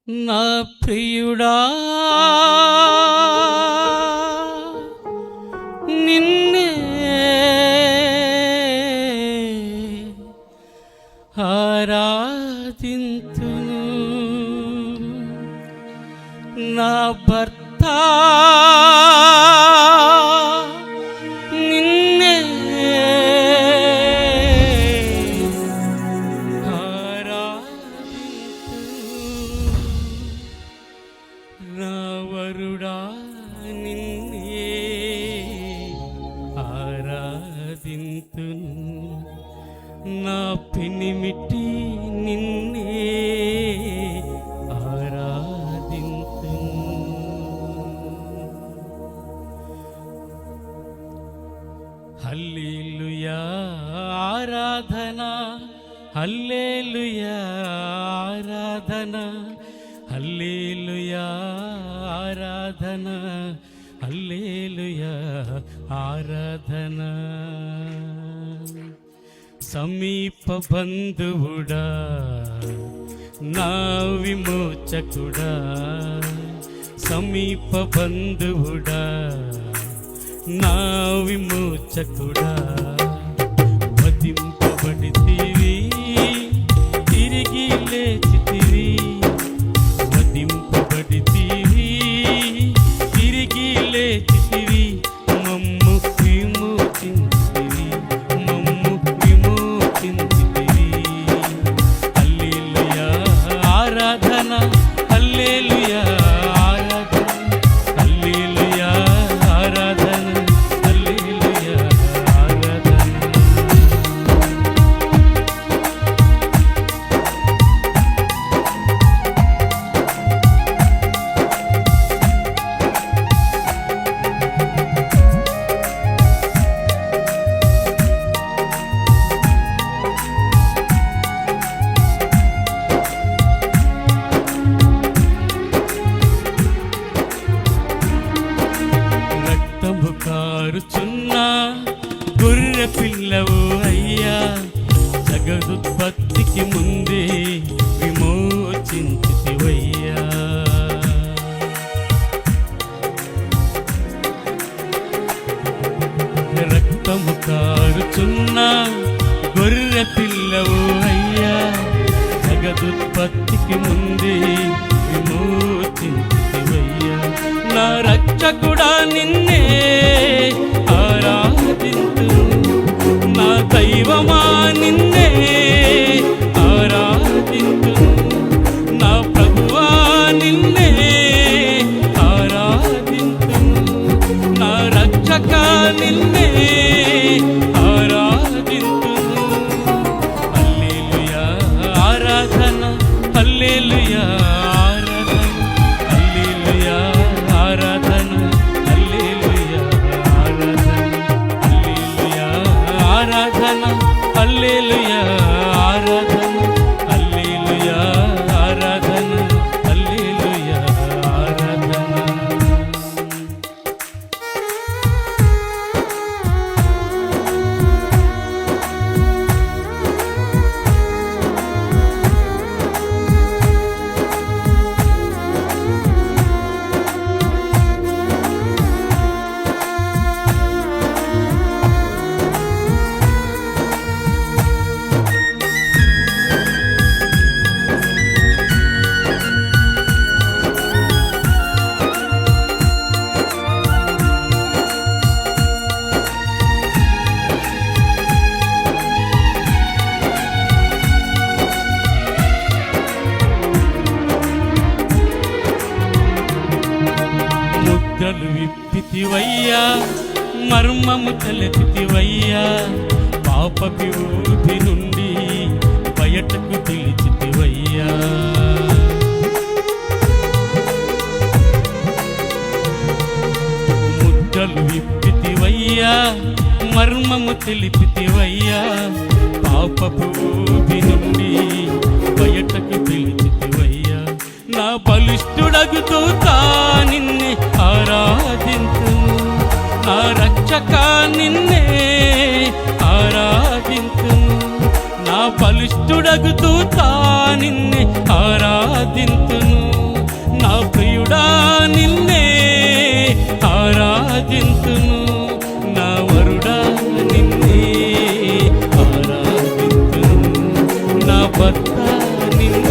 నా ప్రియుడా నిన్నే ఆరాధింతును. నా భర్త నిన్నే వరుడా నిన్నే ఆరాధింతును. నా పెనిమిటి నిన్నే ఆరాధింతును. హల్లెలూయా ఆరాధన, హల్లెలూయా ఆరాధన, హల్లెలూయా ఆరాధన, హల్లెలూయా ఆరాధన. సమీప బంధువుడా నా విమోచకుడా, సమీప బంధువుడా నా విమోచకుడా, వధింపబడితివి తిరిగి లేచితివి, వధింపబడితివి తిరిగి లేచితివి, మమ్ము విమోచించితివి, మమ్ము విమోచించితివి. హల్లెలూయా ఆరాధన, హల్లెలూయా ఆరాధన, హల్లెలూయా ఆరాధన, హల్లెలూయా ఆరాధన. కారుచున్న గొర్రె పిల్లవు అయ్యా, జగదుత్పత్తికి ముందే విమోచించితివయ్యా. రక్తము కారుచున్న గొర్రె పిల్లవు అయ్యా, జగదుత్పత్తికి ముందే విమోచించితివయ్యా. నా రక్షకుడా నిన్నే ఆరాధింతును, నా దైవమా నిన్నే ఆరాధింతును, నా ప్రభువా నిన్నే ఆరాధింతును, నా రక్షక నిన్నే ఆరాధింతును. హల్లెలూయా ఆరాధన, హల్లెలూయా ఆరాధన, హల్లెలూయా ఆరాధన, హల్లెలూయా ఆరాధన, హల్లెలూయా ఆరాధన, హల్లెలూయా ఆరాధన, హల్లెలూయా ఆరాధన. ముద్దలు విప్పితివయ్యా, మర్మము తెలిపితివయ్యా, పాప విభూతి నుండి బయటకు పిలిచితివయ్యా. ముద్దలు విప్పితివయ్యా, మర్మము తెలిపితివయ్యా, పాప విభూతి నుండి బయటకు పిలిచితివయ్యా. నా బలిష్ఠుడగుతూ నిన్నే ఆరాధింతును, నా రక్షక నిన్నే ఆరాధింతును, నా బలిష్ఠుడగుతూ నిన్నే ఆరాధింతును.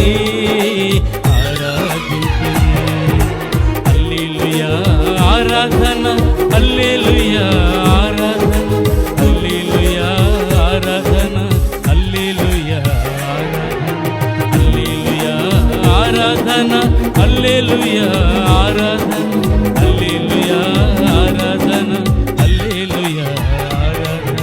నిన్నే ఆరాధింతును. హల్లెలూయా ఆరాధన, హల్లెలూయా ఆరాధన, హల్లెలూయా ఆరాధన, హల్లెలూయా ఆరాధన, హల్లెలూయా ఆరాధన, హల్లెలూయా ఆరాధన, హల్లెలూయా ఆరాధన.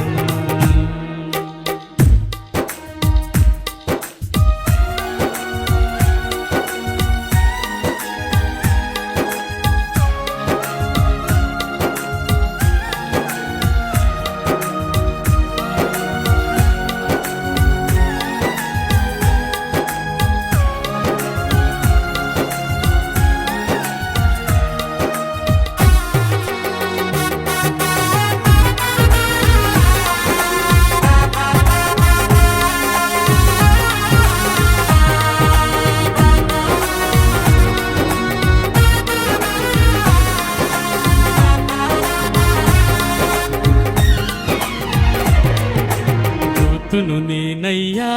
ఋతును నేనయ్యా,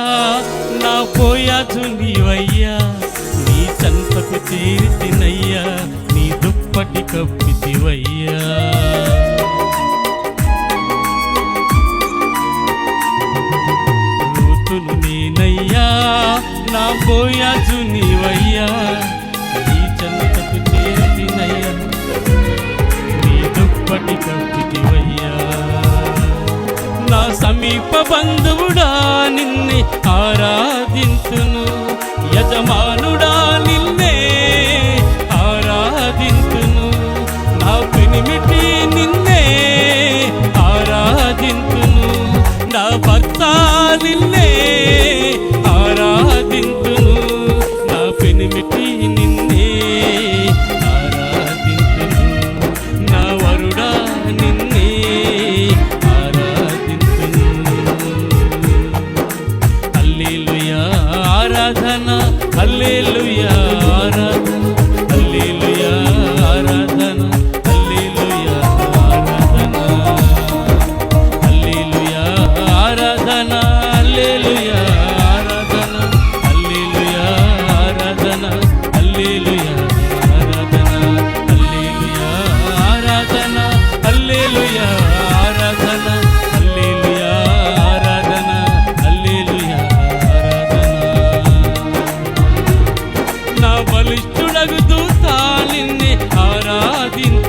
నా పోయాచు నీవయ్యా, నీ చెంతకు చేరితినయ్యా, నీ దుప్పటి కప్పితివయ్యా. ఋతును నేనయ్యా, నా పోయాచు నీవయ్యా, నీ చెంతకు చేరితినయ్యా, నీ దుప్పటి కప్పితివయ్యా. నా సమీప బంధువుడా నిన్నే ఆరాధింతును, యజమానుడా నిన్నే ఆరాధింతును, నా పెనిమిటి నిన్నే ఆరాధింతును, నా భర్త నిన్నే ఆరాధింతును, నా పెనిమిటి నిన్నే ఆరాధింతును, నా వరుడా నిన్నే ఆరాధన, హల్లెలూయా ఆరాధన, హల్లెలూయా ఆరాధన, హల్లెలూయా ఆరాధన, హల్లెలూయా ఆరాధన, హల్లెలూయా ఆరాధన, హల్లెలూయా ఆరాధన, హల్లెలూయా ఆరాధన, హల్లెలూయా ఆరాధన, హల్లెలూయా ఆరాధన, హల్లెలూయా ఆరాధన, హల్లెలూయా నా బలిష్ఠుడగు దూత నిన్నే ఆరాధింతును.